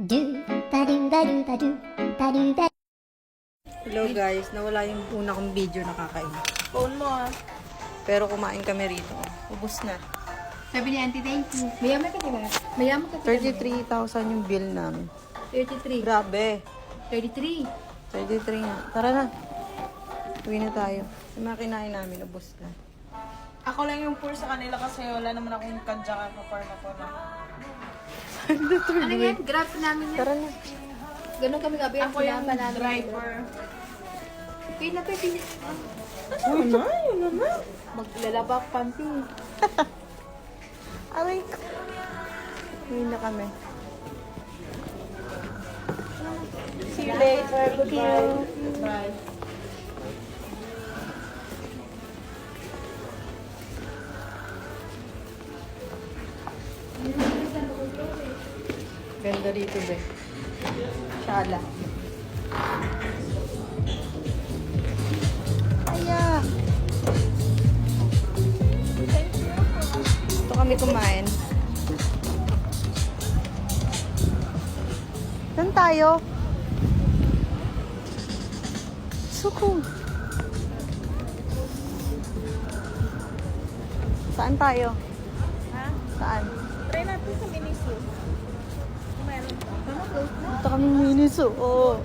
Hello guys, nawala yung una kong video na kakain. Phone mo ah. Pero kumain kami rito. Ubus na. Sabi ni Auntie, thank you. Mayaman ka diba? Mayaman ka diba? 33,000 yung bill namin. 33. Grabe. 33. 33 na. Tara na. Uwi na tayo. Yung mga kinain namin, ubus na. Ako lang yung poor sa kanila kasi wala naman akong kadya ka par na po na. Ano yan? Grab namin yan. Tara na. Ganun kami gabi. Ako yung driver. Okay na pa, pinis. Yun na. Maglalaba ako panty. Aray ko. Uwi na kami. See you later. Goodbye. Bye. Ganda dito, be. Shala. Aya. Ito kami kumain. Saan tayo? Suko. Saan tayo? Ha? Saan? Try natin sa Miniso. Meron pa. Ito kami Miniso. Oo.